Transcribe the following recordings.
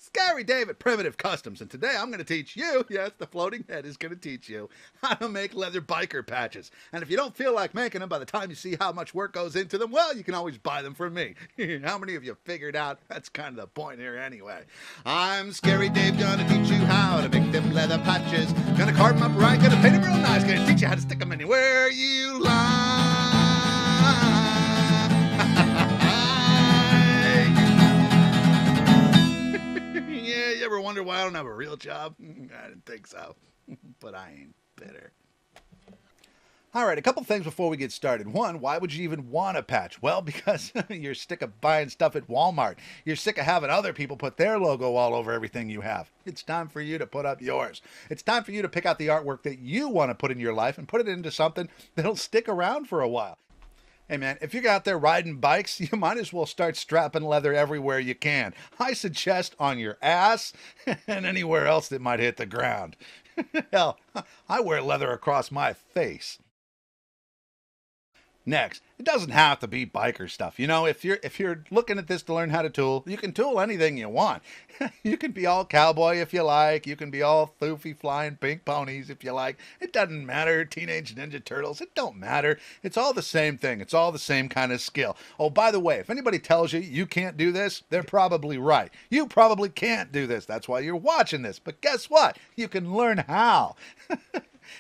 ScaryDAve at Primitive Customs, and today I'm going to teach you, yes, the floating head is going to teach you how to make leather biker patches. And if you don't feel like making them by the time you see how much work goes into them, well, you can always buy them from me. How many of you figured out? That's kind of the point here anyway. I'm ScaryDAve, gonna teach you how to make them leather patches. Gonna carve them up right, gonna paint them real nice, gonna teach you how to stick them anywhere you like. Yeah, you ever wonder why I don't have a real job? I didn't think so, but I ain't bitter. All right, a couple things before we get started. One, why would you even want a patch? Well, because you're sick of buying stuff at Walmart. You're sick of having other people put their logo all over everything you have. It's time for you to put up yours. It's time for you to pick out the artwork that you want to put in your life and put it into something that'll stick around for a while. Hey man, if you're out there riding bikes, you might as well start strapping leather everywhere you can. I suggest on your ass and anywhere else that might hit the ground. Hell, I wear leather across my face. Next, it doesn't have to be biker stuff. You know, if you're looking at this to learn how to tool, you can tool anything you want. You can be all cowboy if you like. You can be all floofy flying pink ponies if you like. It doesn't matter. Teenage Ninja Turtles, it don't matter. It's all the same thing. It's all the same kind of skill. Oh, by the way, if anybody tells you you can't do this, they're probably right. You probably can't do this. That's why you're watching this. But guess what? You can learn how.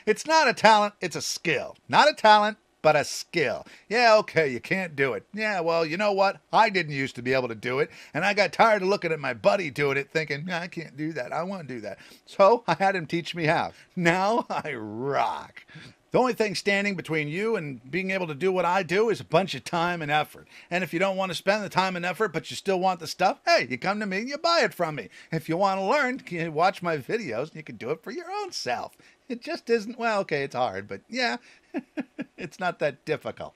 It's not a talent, it's a skill. Not a talent, but a skill. Yeah, okay, you can't do it. Yeah, well, you know what? I didn't used to be able to do it, and I got tired of looking at my buddy doing it, thinking, I can't do that. I want to do that. So I had him teach me how. Now I rock. The only thing standing between you and being able to do what I do is a bunch of time and effort. And if you don't want to spend the time and effort, but you still want the stuff, hey, you come to me and you buy it from me. If you want to learn, you watch my videos, you can do it for your own self. It just isn't, well, okay, it's hard, but yeah, it's not that difficult.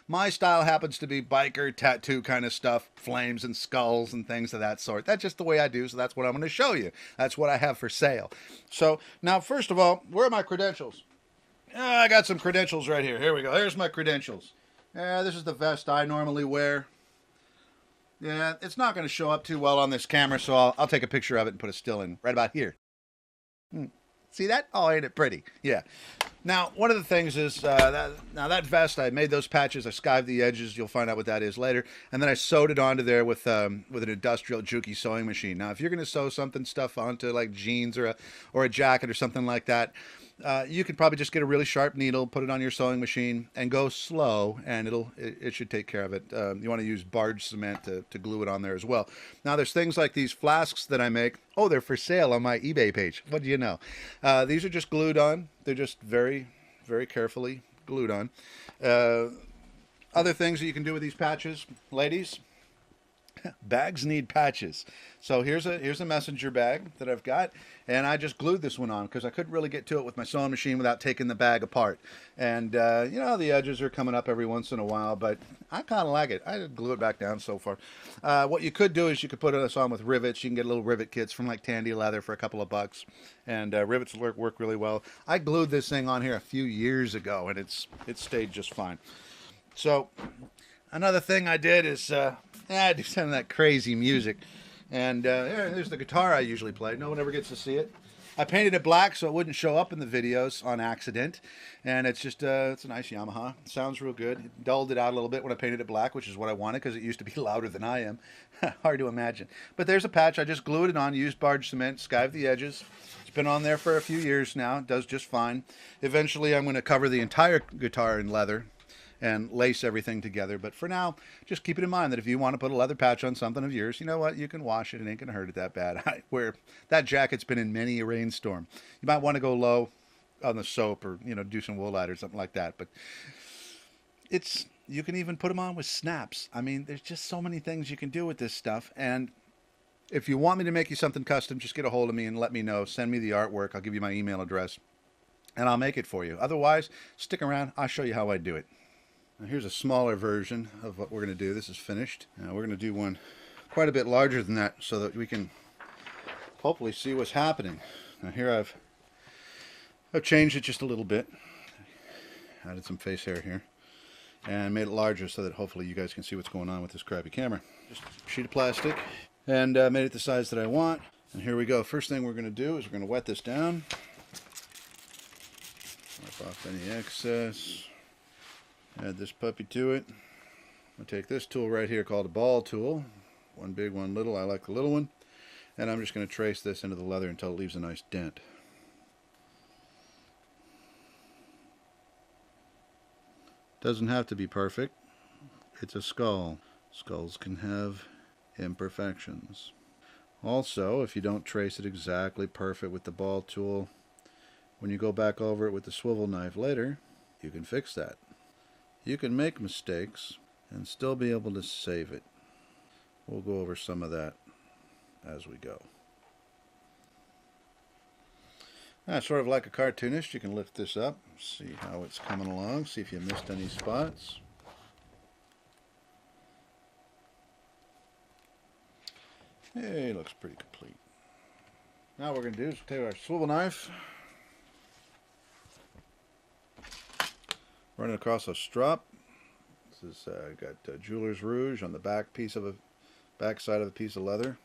My style happens to be biker, tattoo kind of stuff, flames and skulls and things of that sort. That's just the way I do, so that's what I'm going to show you. That's what I have for sale. So, now, first of all, where are my credentials? I got some credentials right here. Here we go. Here's my credentials. This is the vest I normally wear. Yeah, it's not going to show up too well on this camera, so I'll take a picture of it and put a still in right about here. See that? Oh, ain't it pretty? Yeah. Now, one of the things is, that vest, I made those patches, I skived the edges, you'll find out what that is later, and then I sewed it onto there with an industrial Juki sewing machine. Now, if you're going to sew stuff onto like jeans or a jacket or something like that, you could probably just get a really sharp needle, put it on your sewing machine, and go slow, and it should take care of it. You want to use barge cement to glue it on there as well. Now, there's things like these flasks that I make. Oh, they're for sale on my eBay page. What do you know? These are just glued on. They're just very, very carefully glued on. Other things that you can do with these patches, ladies, bags need patches. So here's a messenger bag that I've got, and I just glued this one on because I couldn't really get to it with my sewing machine without taking the bag apart. And you know, the edges are coming up every once in a while, but I kind of like it. I did glue it back down so far. What you could do is you could put this on with rivets. You can get little rivet kits from like Tandy Leather for a couple of bucks, and rivets work really well. I glued this thing on here a few years ago, and it stayed just fine. So another thing I did is I do some of that crazy music. And there's the guitar I usually play. No one ever gets to see it. I painted it black so it wouldn't show up in the videos on accident. And it's just, it's a nice Yamaha. It sounds real good. It dulled it out a little bit when I painted it black, which is what I wanted because it used to be louder than I am. Hard to imagine. But there's a patch. I just glued it on, used barge cement, skived the edges. It's been on there for a few years now. It does just fine. Eventually I'm going to cover the entire guitar in leather and lace everything together. But for now, just keep it in mind that if you want to put a leather patch on something of yours, you know what? You can wash it. It ain't going to hurt it that bad. That jacket's been in many a rainstorm. You might want to go low on the soap or, you know, do some wool out or something like that. But you can even put them on with snaps. I mean, there's just so many things you can do with this stuff. And if you want me to make you something custom, just get a hold of me and let me know. Send me the artwork. I'll give you my email address and I'll make it for you. Otherwise, stick around. I'll show you how I do it. Now here's a smaller version of what we're going to do. This is finished. Now we're going to do one quite a bit larger than that so that we can hopefully see what's happening. Now here I've changed it just a little bit. Added some face hair here and made it larger so that hopefully you guys can see what's going on with this crappy camera. Just a sheet of plastic, And made it the size that I want. And here we go. First thing we're going to do is we're going to wet this down. Wipe off any excess. Add this puppy to it. I'll take this tool right here called a ball tool. One big, one little. I like the little one. And I'm just going to trace this into the leather until it leaves a nice dent. Doesn't have to be perfect. It's a skull. Skulls can have imperfections. Also, if you don't trace it exactly perfect with the ball tool, when you go back over it with the swivel knife later, you can fix that. You can make mistakes and still be able to save it. We'll go over some of that as we go. Sort of like a cartoonist, you can lift this up, see how it's coming along, see if you missed any spots. Hey, looks pretty complete. Now what we're going to do is take our swivel knife, run it across a strop. This is got jeweler's rouge on the back side of a piece of leather.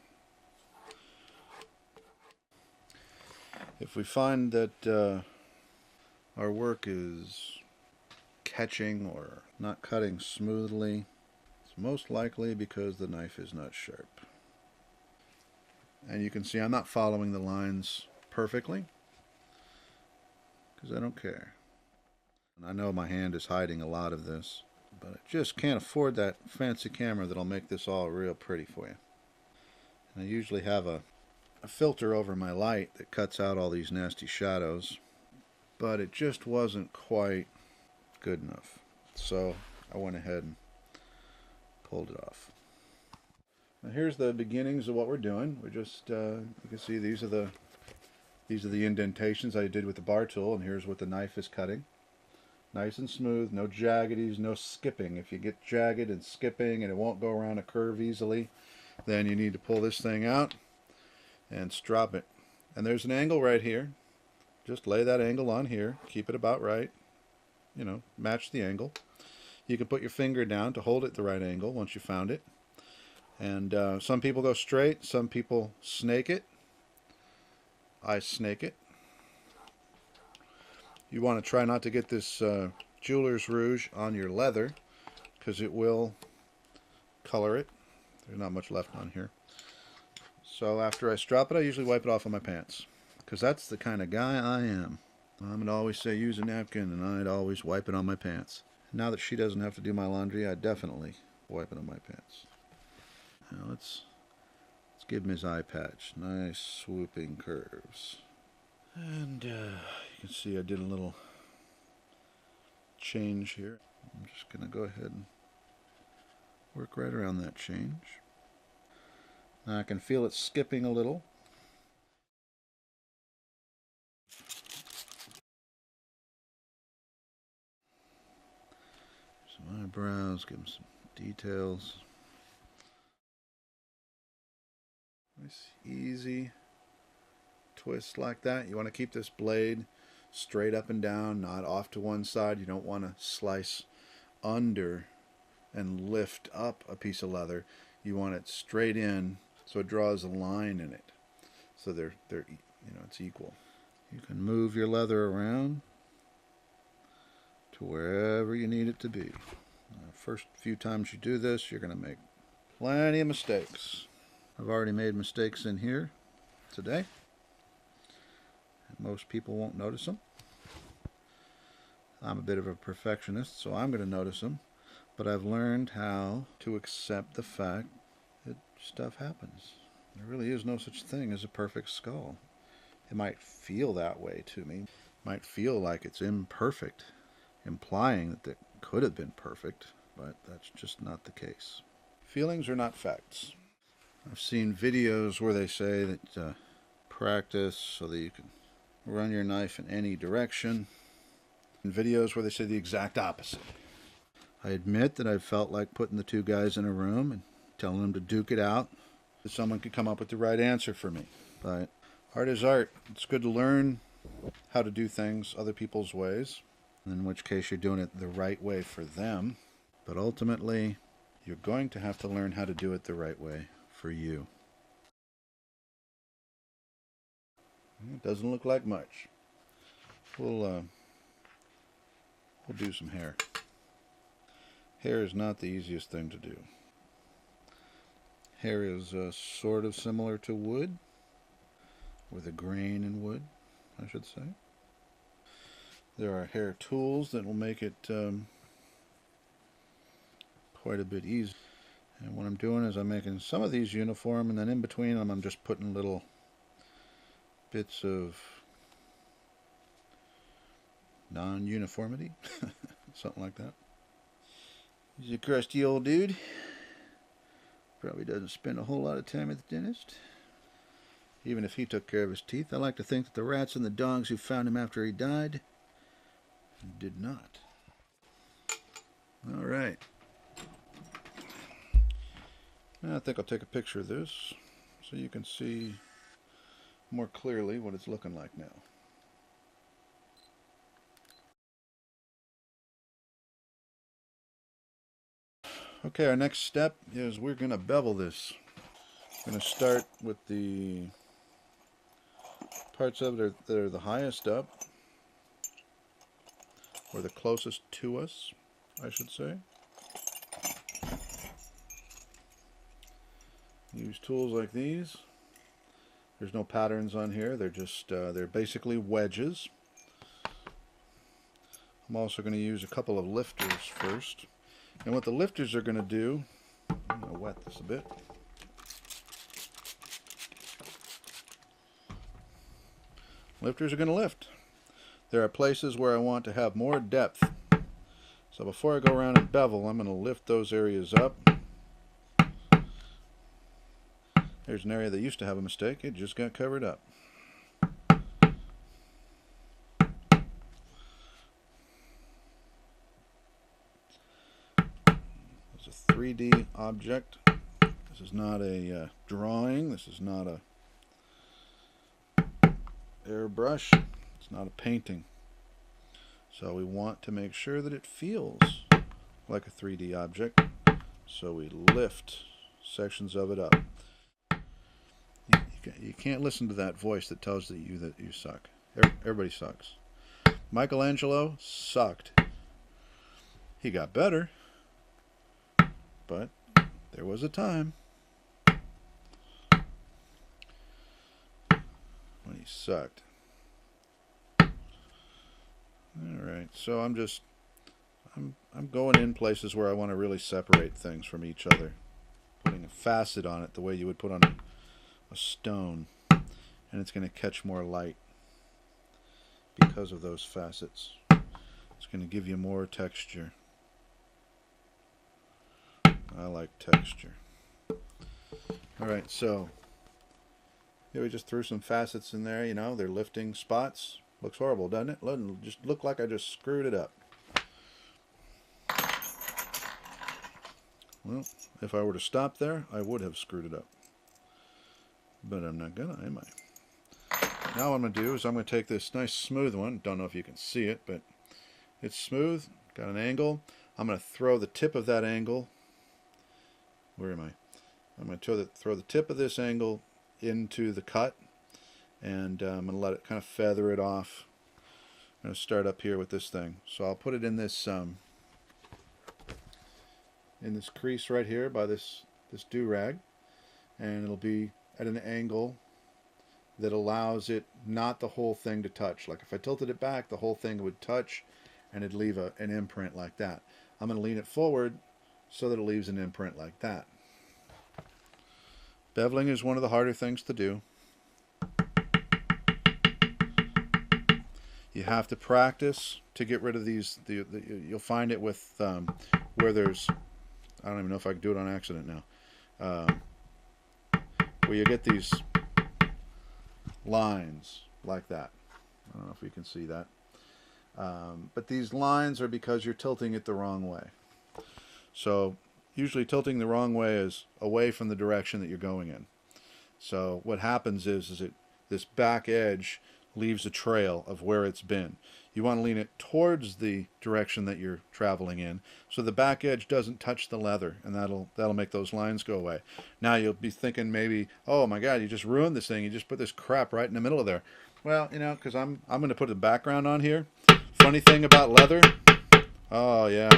If we find that our work is catching or not cutting smoothly, it's most likely because the knife is not sharp. And you can see I'm not following the lines perfectly because I don't care. And I know my hand is hiding a lot of this, but I just can't afford that fancy camera that'll make this all real pretty for you. And I usually have a filter over my light that cuts out all these nasty shadows, but it just wasn't quite good enough. So I went ahead and pulled it off. Now here's the beginnings of what we're doing. We just you can see these are the indentations I did with the bar tool, and here's what the knife is cutting. Nice and smooth, no jaggities, no skipping. If you get jagged and skipping and it won't go around a curve easily, then you need to pull this thing out and strop it. And there's an angle right here. Just lay that angle on here, keep it about right, you know, match the angle. You can put your finger down to hold it the right angle once you found it. And some people go straight, some people snake it. I snake it. You want to try not to get this jeweler's rouge on your leather because it will color it. There's not much left on here. So after I strop it, I usually wipe it off on my pants because that's the kind of guy I am. I'm going to always say use a napkin, and I'd always wipe it on my pants. Now that she doesn't have to do my laundry, I definitely wipe it on my pants. Now let's give him his eye patch. Nice swooping curves. And you can see I did a little change here. I'm just going to go ahead and work right around that change. Now I can feel it skipping a little. Some eyebrows, give them some details. Nice, easy twist like that. You want to keep this blade straight up and down, not off to one side. You don't want to slice under and lift up a piece of leather. You want it straight in so it draws a line in it. So they're you know, it's equal. You can move your leather around to wherever you need it to be. First few times you do this, you're going to make plenty of mistakes. I've already made mistakes in here today. Most people won't notice them. I'm a bit of a perfectionist, so I'm going to notice them. But I've learned how to accept the fact that stuff happens. There really is no such thing as a perfect skull. It might feel that way to me. It might feel like it's imperfect, implying that it could have been perfect, but that's just not the case. Feelings are not facts. I've seen videos where they say that practice so that you can run your knife in any direction, and videos where they say the exact opposite. I admit that I've felt like putting the two guys in a room and telling them to duke it out so someone could come up with the right answer for me. But art is art. It's good to learn how to do things other people's ways, in which case you're doing it the right way for them. But ultimately, you're going to have to learn how to do it the right way for you. It doesn't look like much. We'll do some hair. Hair is not the easiest thing to do. Hair is sort of similar to wood, with a grain in wood, I should say. There are hair tools that will make it quite a bit easier. And what I'm doing is I'm making some of these uniform, and then in between them I'm just putting little bits of non-uniformity, something like that. He's a crusty old dude. Probably doesn't spend a whole lot of time at the dentist. Even if he took care of his teeth, I like to think that the rats and the dogs who found him after he died did not. All right. Now I think I'll take a picture of this so you can see more clearly what it's looking like now. Okay, our next step is we're going to bevel this. I'm going to start with the parts of it that are the highest up, or the closest to us, I should say. Use tools like these. There's no patterns on here. They're just they're basically wedges. I'm also going to use a couple of lifters first. And what the lifters are going to do, I'm going to wet this a bit. Lifters are going to lift. There are places where I want to have more depth. So before I go around and bevel, I'm going to lift those areas up. There's an area that used to have a mistake. It just got covered up. It's a 3D object. This is not a drawing. This is not a airbrush. It's not a painting. So we want to make sure that it feels like a 3D object. So we lift sections of it up. You can't listen to that voice that tells you that you suck. Everybody sucks. Michelangelo sucked. He got better, but there was a time when he sucked. Alright, so I'm going in places where I want to really separate things from each other. Putting a facet on it the way you would put on a stone, and it's going to catch more light because of those facets. It's going to give you more texture. I like texture. Alright, so here we just threw some facets in there. You know, they're lifting spots. Looks horrible, doesn't it? Doesn't just look like I just screwed it up. Well, if I were to stop there, I would have screwed it up. But I'm not gonna, am I? Now what I'm going to do is I'm going to take this nice smooth one. Don't know if you can see it, but it's smooth. Got an angle. I'm going to throw the tip of that angle. Where am I? I'm going to throw the tip of this angle into the cut. And I'm going to let it kind of feather it off. I'm going to start up here with this thing. So I'll put it in this crease right here by this do-rag. And it'll be at an angle that allows it not the whole thing to touch. Like if I tilted it back, the whole thing would touch and it'd leave an imprint like that. I'm going to lean it forward so that it leaves an imprint like that. Beveling is one of the harder things to do. You have to practice to get rid of these. You'll find it with where there's, I don't even know if I can do it on accident now, where you get these lines like that. I don't know if you can see that. But these lines are because you're tilting it the wrong way. So usually tilting the wrong way is away from the direction that you're going in. So what happens is this back edge leaves a trail of where it's been. You want to lean it towards the direction that you're traveling in, so the back edge doesn't touch the leather, and that'll make those lines go away. Now you'll be thinking maybe, oh my God, you just ruined this thing. You just put this crap right in the middle of there. Well, you know, because I'm going to put a background on here. Funny thing about leather. Oh yeah.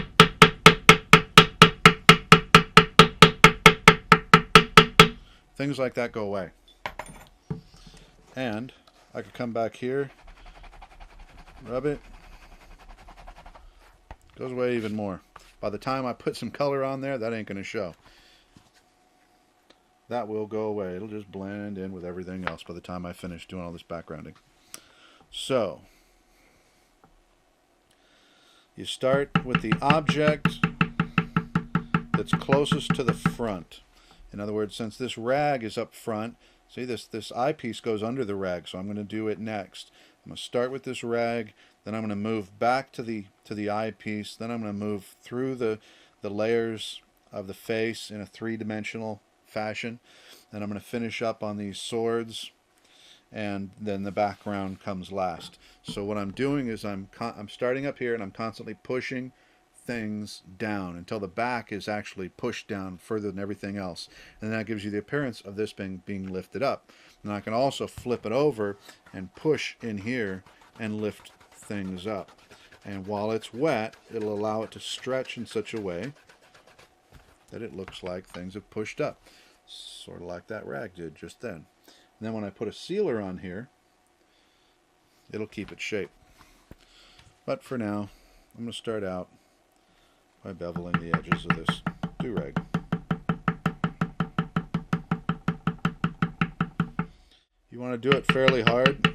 Things like that go away. And I could come back here, rub it, goes away even more. By the time I put some color on there, that ain't going to show. That will go away. It'll just blend in with everything else by the time I finish doing all this backgrounding. So, you start with the object that's closest to the front. In other words, since this rag is up front, see this eyepiece goes under the rag, so I'm going to do it next. I'm going to start with this rag, then I'm going to move back to the eyepiece, then I'm going to move through the layers of the face in a three-dimensional fashion, and I'm going to finish up on these swords, and then the background comes last. So what I'm doing is I'm starting up here, and I'm constantly pushing things down until the back is actually pushed down further than everything else, and that gives you the appearance of this being lifted up. And I can also flip it over and push in here and lift things up, and while it's wet, it'll allow it to stretch in such a way that it looks like things have pushed up, sort of like that rag did just then. And then when I put a sealer on here, it'll keep its shape. But for now, I'm going to start out by beveling the edges of this do-rag. You want to do it fairly hard.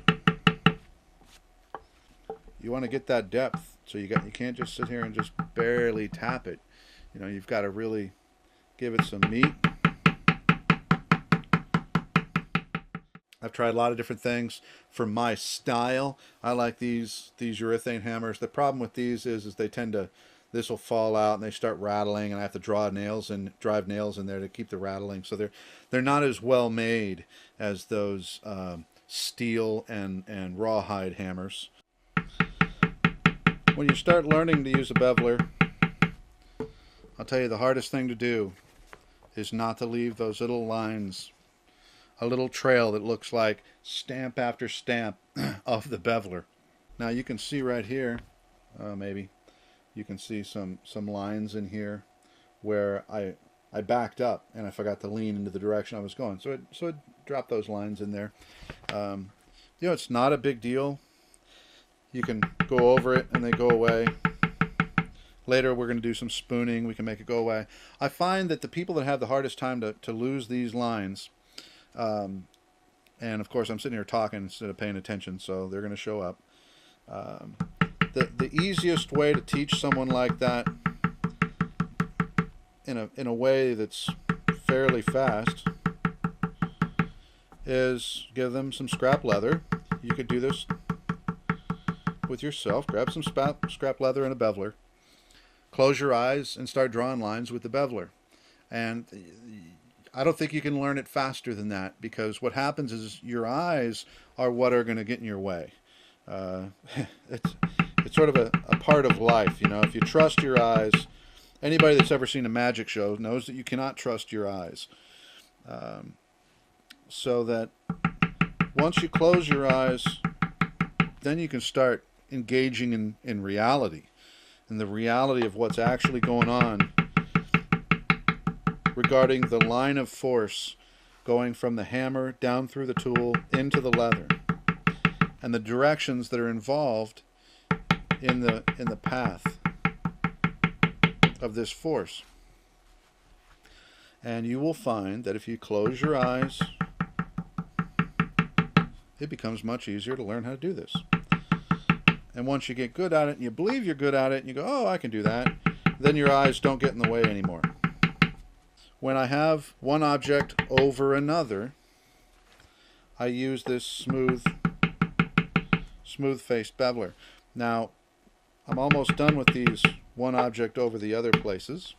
You want to get that depth, so you can't just sit here and just barely tap it. You know, you've got to really give it some meat. I've tried a lot of different things for my style. I like these urethane hammers. The problem with these is they tend to, this will fall out and they start rattling, and I have to drive nails in there to keep the rattling. So they're not as well made as those steel and rawhide hammers. When you start learning to use a beveler, I'll tell you the hardest thing to do is not to leave those little lines, a little trail that looks like stamp after stamp of the beveler. Now you can see right here, maybe you can see some lines in here where I backed up and I forgot to lean into the direction I was going, so it dropped those lines in there. You know, it's not a big deal. You can go over it and they go away. Later we're going to do some spooning. We can make it go away. I find that the people that have the hardest time to lose these lines, and of course I'm sitting here talking instead of paying attention, so they're going to show up. The easiest way to teach someone like that in a way that's fairly fast is give them some scrap leather. You could do this with yourself. Grab some scrap leather and a beveler. Close your eyes and start drawing lines with the beveler. And I don't think you can learn it faster than that, because what happens is your eyes are what are going to get in your way. It's sort of a part of life, you know. If you trust your eyes, anybody that's ever seen a magic show knows that you cannot trust your eyes. So that once you close your eyes, then you can start engaging in reality, and the reality of what's actually going on regarding the line of force going from the hammer down through the tool into the leather, and the directions that are involved in the path of this force. And you will find that if you close your eyes, it becomes much easier to learn how to do this. And once you get good at it, and you believe you're good at it, and you go, oh, I can do that, then your eyes don't get in the way anymore. When I have one object over another, I use this smooth-faced beveler. Now, I'm almost done with these one object over the other places.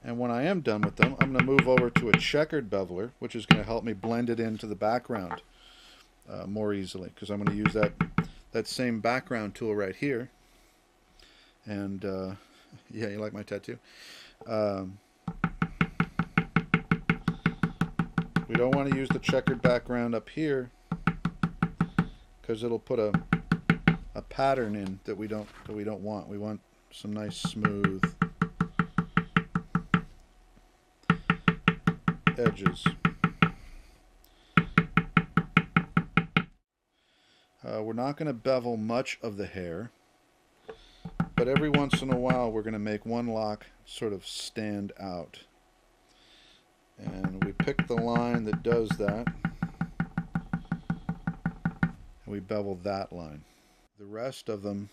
And when I am done with them, I'm going to move over to a checkered beveler, which is going to help me blend it into the background. more easily, because I'm going to use that same background tool right here. And yeah, you like my tattoo? We don't want to use the checkered background up here, because it'll put a pattern in that we don't want. We want some nice smooth edges. We're not going to bevel much of the hair, but every once in a while we're going to make one lock sort of stand out. And we pick the line that does that, and we bevel that line. The rest of them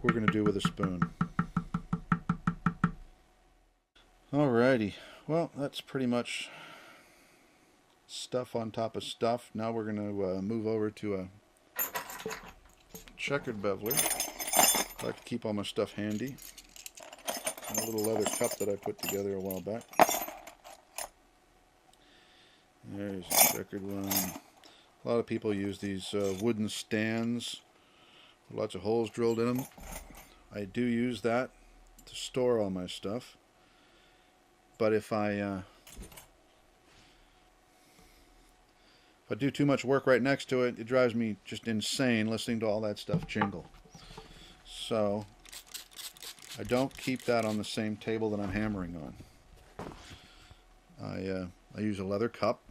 we're going to do with a spoon. Alrighty, well, that's pretty much stuff on top of stuff. Now we're going to move over to a checkered beveler. I like to keep all my stuff handy. And a little leather cup that I put together a while back. There's a checkered one. A lot of people use these wooden stands with lots of holes drilled in them. I do use that to store all my stuff. But if I do too much work right next to it, it drives me just insane listening to all that stuff jingle. So I don't keep that on the same table that I'm hammering on. I use a leather cup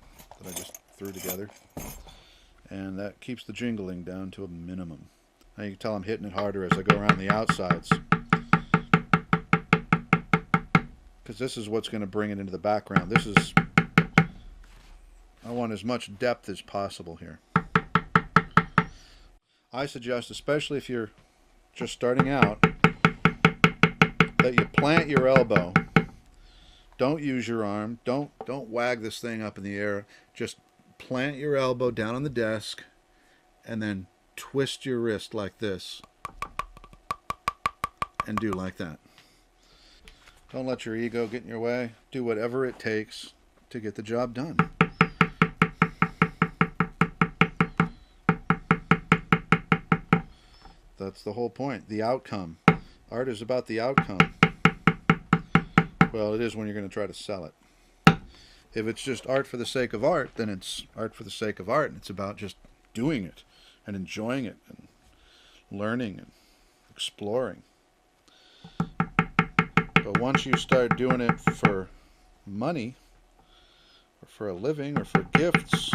that I just threw together, and that keeps the jingling down to a minimum. Now you can tell I'm hitting it harder as I go around the outsides, because this is what's going to bring it into the background. I want as much depth as possible here. I suggest, especially if you're just starting out, that you plant your elbow. Don't use your arm. Don't wag this thing up in the air. Just plant your elbow down on the desk and then twist your wrist like this and do like that. Don't let your ego get in your way. Do whatever it takes to get the job done. That's the whole point. The outcome. Art is about the outcome. Well, it is when you're going to try to sell it. If it's just art for the sake of art, then it's art for the sake of art, and it's about just doing it and enjoying it and learning and exploring. But once you start doing it for money, or for a living, or for gifts,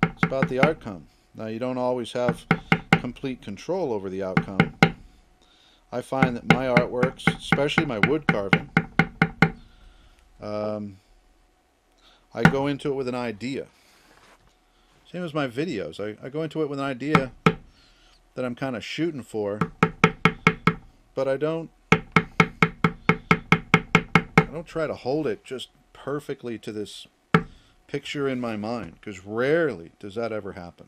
it's about the outcome. Now, you don't always have complete control over the outcome. I find that my artworks, especially my wood carving, I go into it with an idea. Same as my videos. I go into it with an idea that I'm kind of shooting for, but I don't try to hold it just perfectly to this picture in my mind, because rarely does that ever happen.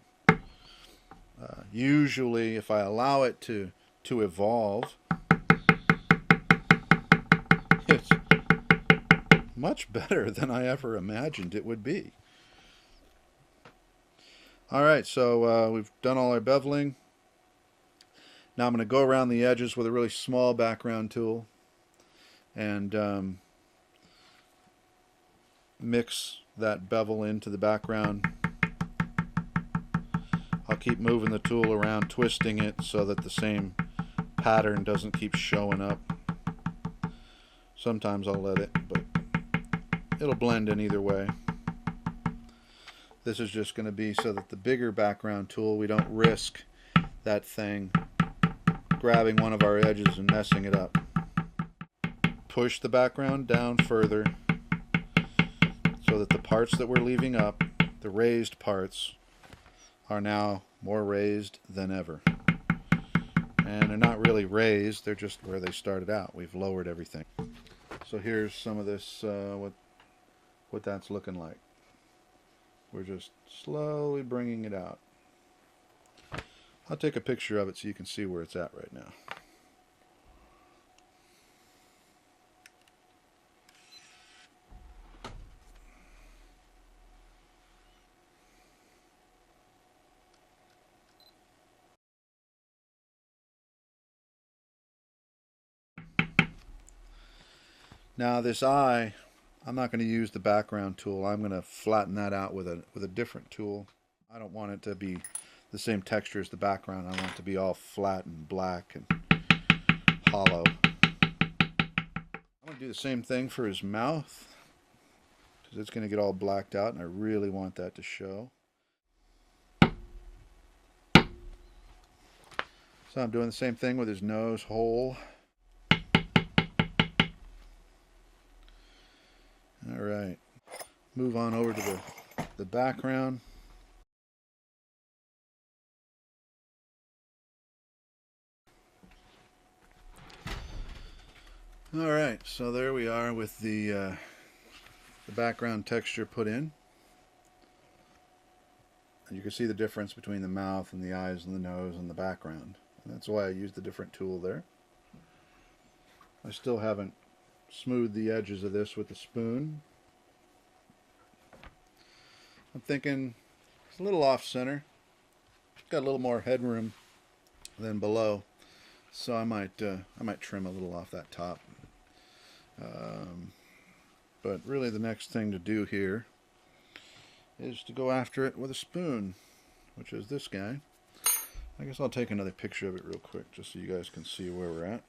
Usually, if I allow it to evolve, it's much better than I ever imagined it would be. Alright, so we've done all our beveling. Now I'm going to go around the edges with a really small background tool and mix that bevel into the background. I'll keep moving the tool around, twisting it so that the same pattern doesn't keep showing up. Sometimes I'll let it, but it'll blend in either way. This is just going to be so that the bigger background tool, we don't risk that thing grabbing one of our edges and messing it up. Push the background down further so that the parts that we're leaving up, the raised parts, are now more raised than ever. And they're not really raised, they're just where they started out. We've lowered everything. So here's some of this, what that's looking like. We're just slowly bringing it out. I'll take a picture of it so you can see where it's at right now. Now this eye, I'm not going to use the background tool. I'm going to flatten that out with a different tool. I don't want it to be the same texture as the background. I want it to be all flat and black and hollow. I'm going to do the same thing for his mouth, because it's going to get all blacked out, and I really want that to show. So I'm doing the same thing with his nose hole. All right, move on over to the background. All right, so there we are with the background texture put in. And you can see the difference between the mouth and the eyes and the nose and the background. And that's why I used a different tool there. I still haven't smoothed the edges of this with the spoon. I'm thinking it's a little off center. Got a little more headroom than below, so I might trim a little off that top. But really the next thing to do here is to go after it with a spoon, which is this guy. I guess I'll take another picture of it real quick just so you guys can see where we're at.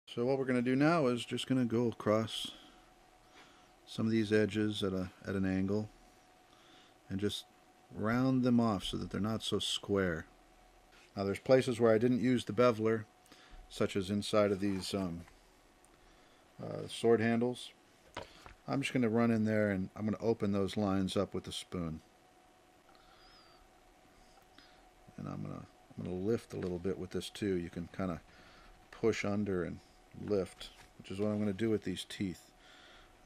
So what we're going to do now is just going to go across some of these edges at an angle and just round them off so that they're not so square. Now there's places where I didn't use the beveler, such as inside of these sword handles. I'm just going to run in there and I'm going to open those lines up with the spoon. And I'm going to lift a little bit with this too. You can kind of push under and lift, which is what I'm going to do with these teeth.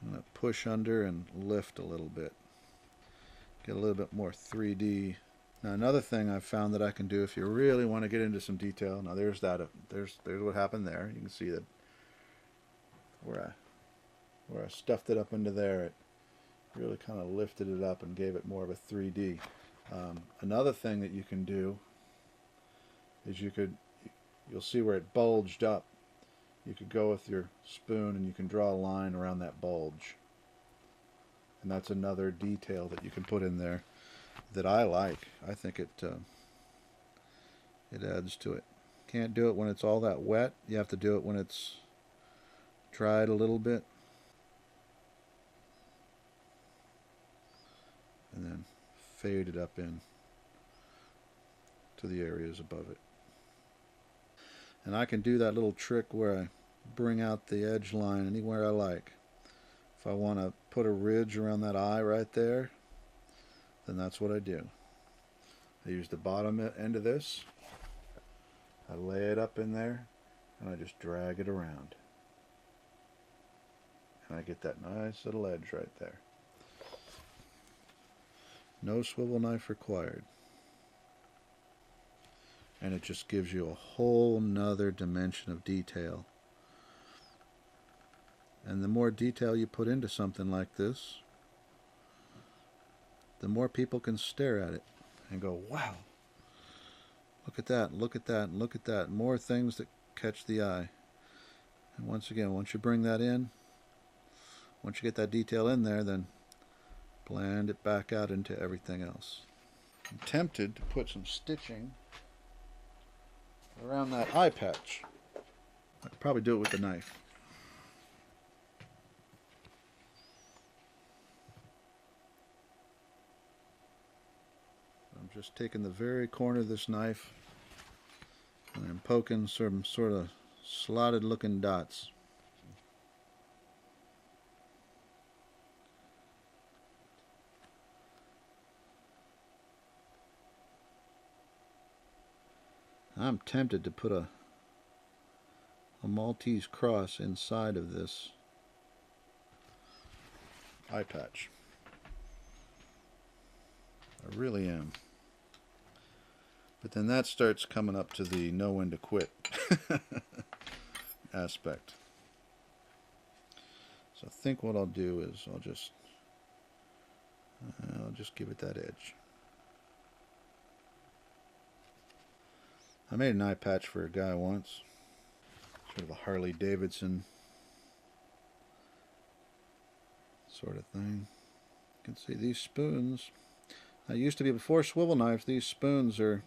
I'm going to push under and lift a little bit. Get a little bit more 3D. Now another thing I've found that I can do if you really want to get into some detail. Now there's what happened there. You can see that where I stuffed it up into there, it really kind of lifted it up and gave it more of a 3D. Another thing that you can do is you'll see where it bulged up. You could go with your spoon and you can draw a line around that bulge. And that's another detail that you can put in there that I like. I think it adds to it. Can't do it when it's all that wet. You have to do it when it's dried a little bit. And then fade it up in to the areas above it. And I can do that little trick where I bring out the edge line anywhere I like. If I want to put a ridge around that eye right there, then that's what I do. I use the bottom end of this, I lay it up in there, and I just drag it around. And I get that nice little edge right there. No swivel knife required. And it just gives you a whole nother dimension of detail. And the more detail you put into something like this, the more people can stare at it and go, wow, look at that, look at that, look at that. More things that catch the eye. And once again, once you bring that in, once you get that detail in there, then blend it back out into everything else. I'm tempted to put some stitching around that eye patch. I could probably do it with the knife. I'm just taking the very corner of this knife and I'm poking some sort of slotted looking dots. I'm tempted to put a Maltese cross inside of this eye patch. I really am. But then that starts coming up to the know when to quit aspect. So I think what I'll do is I'll just give it that edge. I made an eye patch for a guy once. Sort of a Harley Davidson sort of thing. You can see these spoons. Now, used to be before swivel knives, these spoons are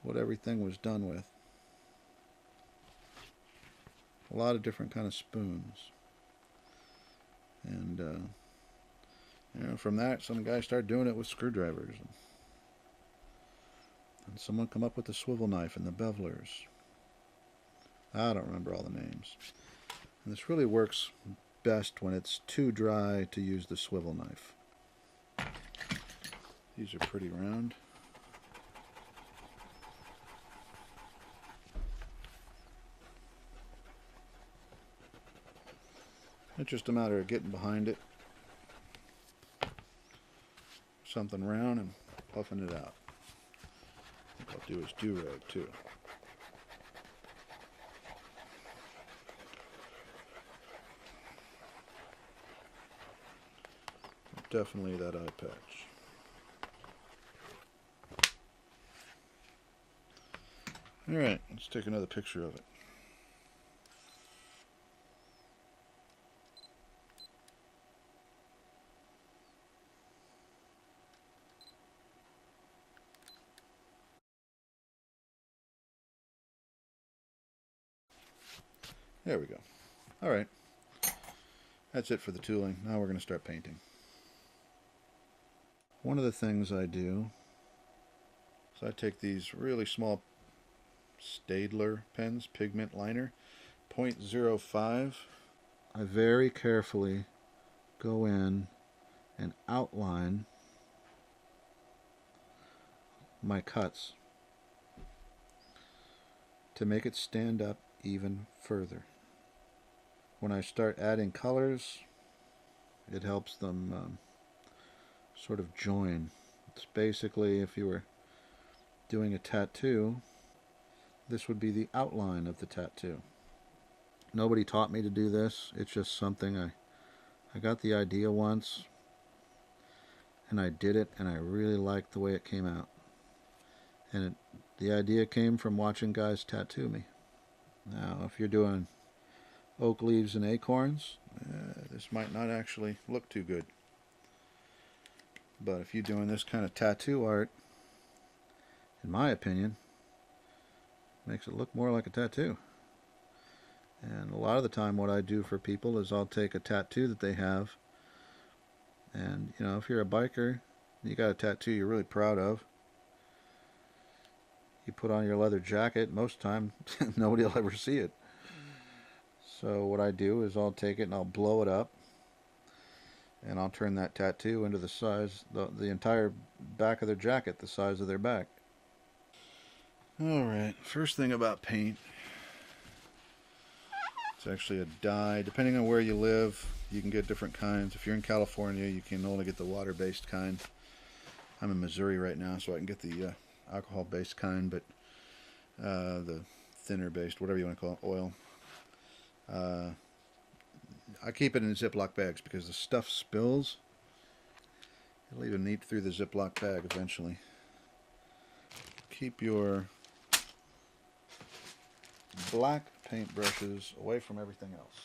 what everything was done with. A lot of different kind of spoons. And, you know, from that, some guys started doing it with screwdrivers. And someone come up with the swivel knife and the bevelers. I don't remember all the names. And this really works best when it's too dry to use the swivel knife. These are pretty round. It's just a matter of getting behind it, something round, and puffing it out. I think I'll do his do-rag too. Definitely that eye patch. Alright, let's take another picture of it. There we go. Alright. That's it for the tooling. Now we're going to start painting. One of the things I do is I take these really small Staedtler pens, pigment liner, 0.05. I very carefully go in and outline my cuts to make it stand up even further. When I start adding colors, it helps them sort of join. It's basically, if you were doing a tattoo, this would be the outline of the tattoo. Nobody taught me to do this. It's just something I got the idea once, and I did it, and I really liked the way it came out. And the idea came from watching guys tattoo me. Now, if you're doing oak leaves and acorns, this might not actually look too good. But if you're doing this kind of tattoo art, in my opinion, makes it look more like a tattoo. And a lot of the time what I do for people is I'll take a tattoo that they have, and you know, if you're a biker, you got a tattoo you're really proud of, you put on your leather jacket, most of the time nobody will ever see it. So what I do is I'll take it and I'll blow it up, and I'll turn that tattoo into the size, the entire back of their jacket, the size of their back. Alright, first thing about paint, it's actually a dye. Depending on where you live, you can get different kinds. If you're in California, you can only get the water-based kind. I'm in Missouri right now, so I can get the alcohol-based kind, but the thinner-based, whatever you want to call it, oil. I keep it in Ziploc bags because the stuff spills. It'll even eat through the Ziploc bag eventually. Keep your black paintbrushes away from everything else.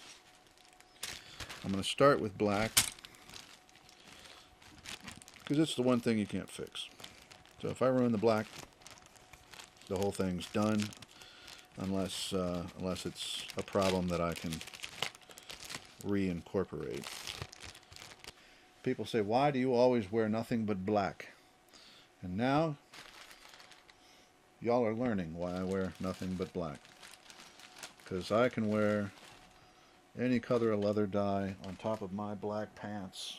I'm going to start with black because it's the one thing you can't fix. So if I ruin the black, the whole thing's done, unless it's a problem that I can reincorporate. People say, why do you always wear nothing but black? And now y'all are learning why I wear nothing but black. Because I can wear any color of leather dye on top of my black pants.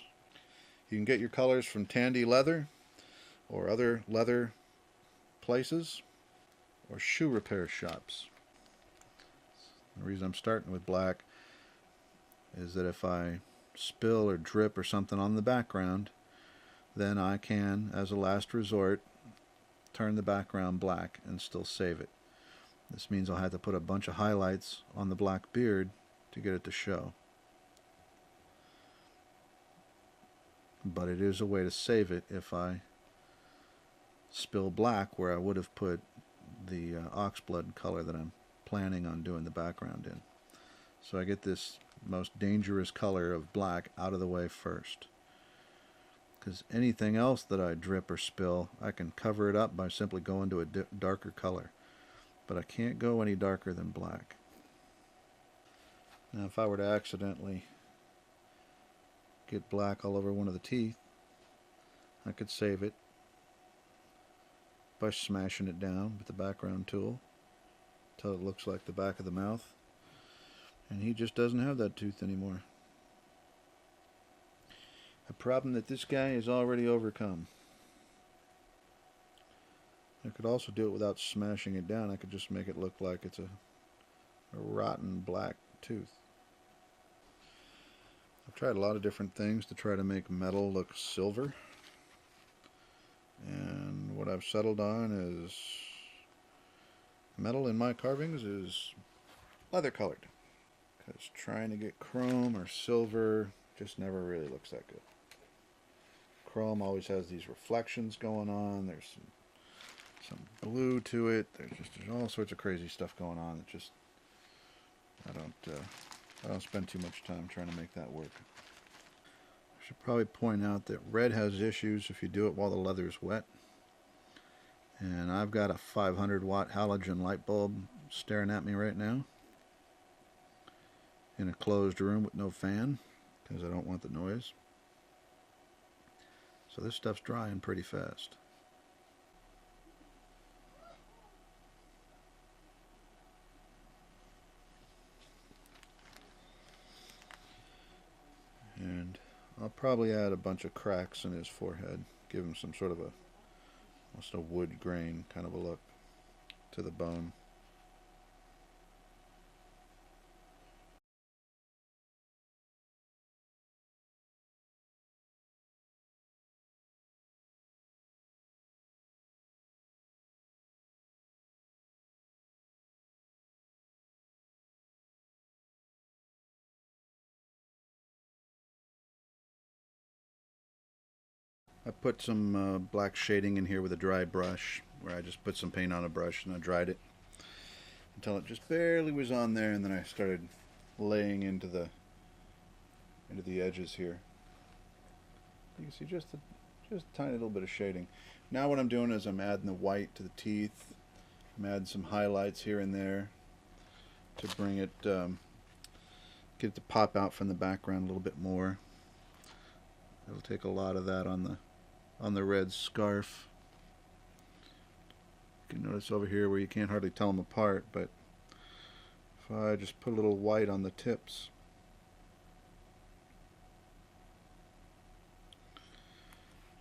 You can get your colors from Tandy Leather or other leather places or shoe repair shops. The reason I'm starting with black is that if I spill or drip or something on the background, then I can, as a last resort, turn the background black and still save it. This means I'll have to put a bunch of highlights on the black beard to get it to show. But it is a way to save it if I spill black where I would have put the oxblood color that I'm planning on doing the background in. So I get this most dangerous color of black out of the way first. Because anything else that I drip or spill, I can cover it up by simply going to a darker color. But I can't go any darker than black. Now if I were to accidentally get black all over one of the teeth, I could save it by smashing it down with the background tool until it looks like the back of the mouth. And he just doesn't have that tooth anymore. A problem that this guy has already overcome. I could also do it without smashing it down. I could just make it look like it's a rotten black tooth. I've tried a lot of different things to try to make metal look silver. And what I've settled on is metal in my carvings is leather colored. Because trying to get chrome or silver just never really looks that good. Chrome always has these reflections going on. There's some blue to it. There's all sorts of crazy stuff going on. It just I don't spend too much time trying to make that work. I should probably point out that red has issues if you do it while the leather is wet. And I've got a 500 watt halogen light bulb staring at me right now in a closed room with no fan because I don't want the noise. So this stuff's drying pretty fast. And I'll probably add a bunch of cracks in his forehead, give him some sort of almost a wood grain kind of a look to the bone. I put some black shading in here with a dry brush, where I just put some paint on a brush and I dried it until it just barely was on there, and then I started laying into the edges here. You can see just a tiny little bit of shading. Now what I'm doing is I'm adding the white to the teeth. I'm adding some highlights here and there to bring it, get it to pop out from the background a little bit more. It'll take a lot of that on the red scarf. You can notice over here where you can't hardly tell them apart, but if I just put a little white on the tips,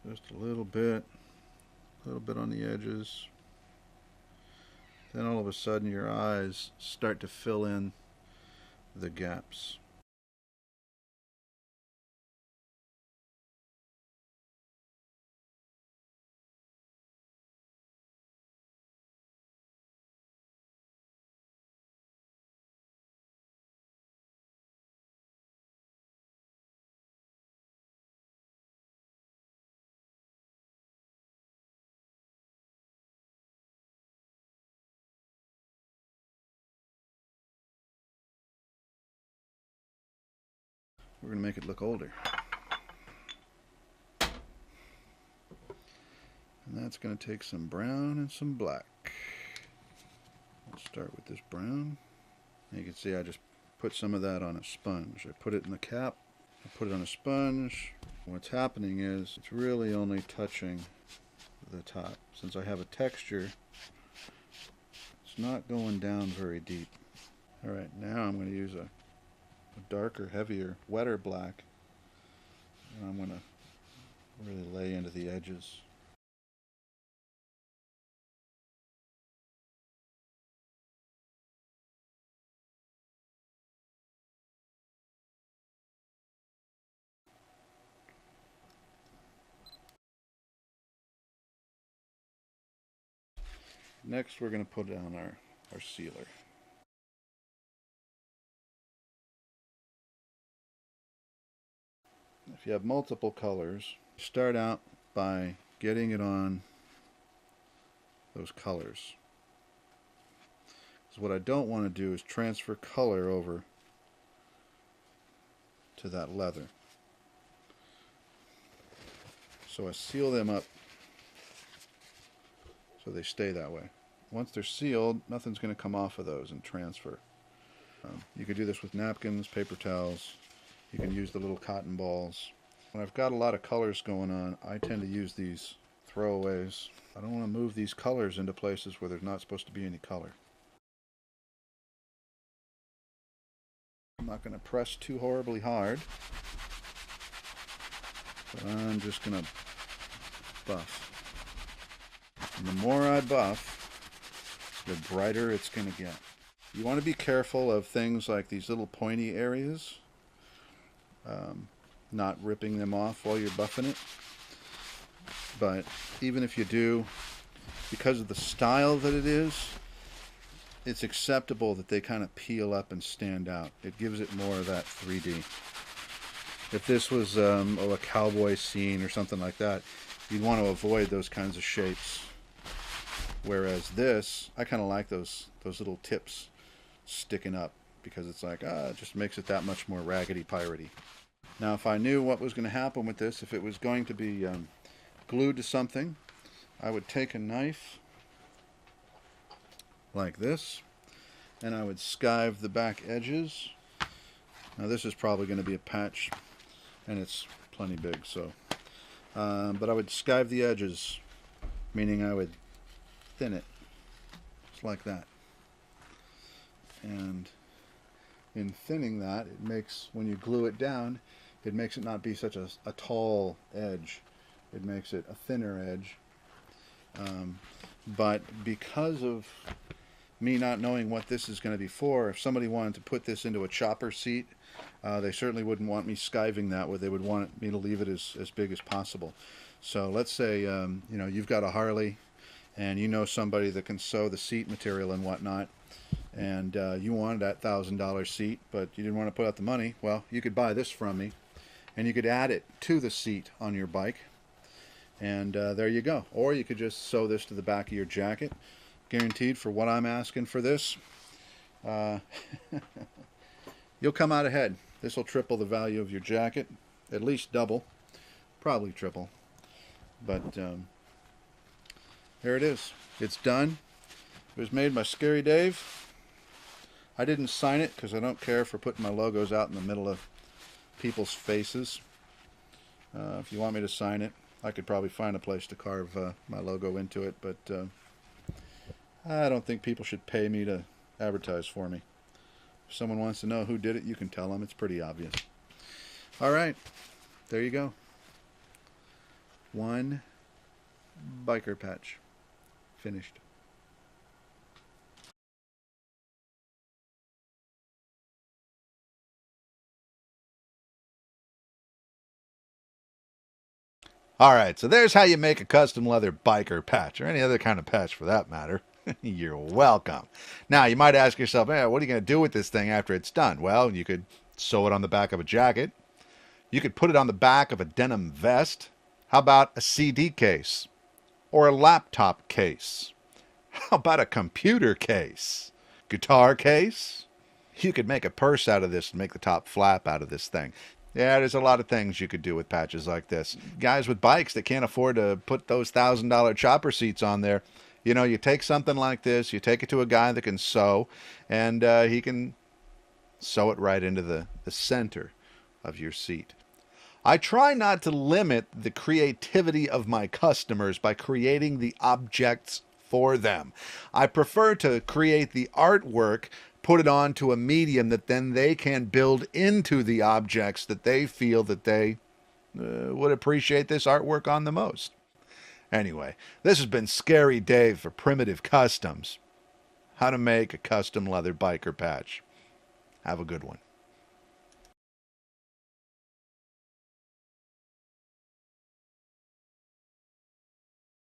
just a little bit on the edges, then all of a sudden your eyes start to fill in the gaps. We're going to make it look older. And that's going to take some brown and some black. We'll start with this brown. And you can see I just put some of that on a sponge. I put it in the cap, I put it on a sponge. What's happening is it's really only touching the top. Since I have a texture, it's not going down very deep. Alright, now I'm going to use a darker, heavier, wetter black, and I'm going to really lay into the edges. Next we're going to put on our sealer. If you have multiple colors, start out by getting it on those colors. So what I don't want to do is transfer color over to that leather. So I seal them up so they stay that way. Once they're sealed, nothing's going to come off of those and transfer. You could do this with napkins, paper towels. You can use the little cotton balls. When I've got a lot of colors going on, I tend to use these throwaways. I don't want to move these colors into places where there's not supposed to be any color. I'm not going to press too horribly hard, but I'm just going to buff. And the more I buff, the brighter it's going to get. You want to be careful of things like these little pointy areas, not ripping them off while you're buffing it. But even if you do, because of the style that it is, it's acceptable that they kind of peel up and stand out. It gives it more of that 3D. If this was a cowboy scene or something like that, you'd want to avoid those kinds of shapes. Whereas this, I kind of like those little tips sticking up, because it's like, it just makes it that much more raggedy piratey. Now if I knew what was going to happen with this, if it was going to be glued to something, I would take a knife like this, and I would skive the back edges. Now this is probably going to be a patch, and it's plenty big, so but I would skive the edges, meaning I would thin it just like that. And in thinning that, it makes, when you glue it down, it makes it not be such a tall edge. It makes it a thinner edge. But because of me not knowing what this is going to be for, if somebody wanted to put this into a chopper seat, they certainly wouldn't want me skiving that, where they would want me to leave it as big as possible. So let's say you've got a Harley, and you know somebody that can sew the seat material and whatnot, and you wanted that $1,000 seat, but you didn't want to put out the money. Well, you could buy this from me, and you could add it to the seat on your bike, and there you go. Or you could just sew this to the back of your jacket. Guaranteed, for what I'm asking for this, you'll come out ahead. This will triple the value of your jacket, at least double, probably triple. But there it is. It's done. It was made by ScaryDAve. I didn't sign it because I don't care for putting my logos out in the middle of people's faces. If you want me to sign it, I could probably find a place to carve my logo into it, but I don't think people should pay me to advertise for me. If someone wants to know who did it, you can tell them. It's pretty obvious. All right, there you go. One biker patch finished. All right, so there's how you make a custom leather biker patch, or any other kind of patch for that matter. You're welcome. Now, you might ask yourself, what are you going to do with this thing after it's done? Well, you could sew it on the back of a jacket. You could put it on the back of a denim vest. How about a CD case? Or a laptop case? How about a computer case? Guitar case? You could make a purse out of this and make the top flap out of this thing. Yeah, there's a lot of things you could do with patches like this. Guys with bikes that can't afford to put those $1,000 chopper seats on there, you take something like this, you take it to a guy that can sew, and he can sew it right into the center of your seat. I try not to limit the creativity of my customers by creating the objects for them. I prefer to create the artwork, put it onto a medium that then they can build into the objects that they feel that they would appreciate this artwork on the most. Anyway, this has been ScaryDAve for Primitive Customs. How to make a custom leather biker patch. Have a good one.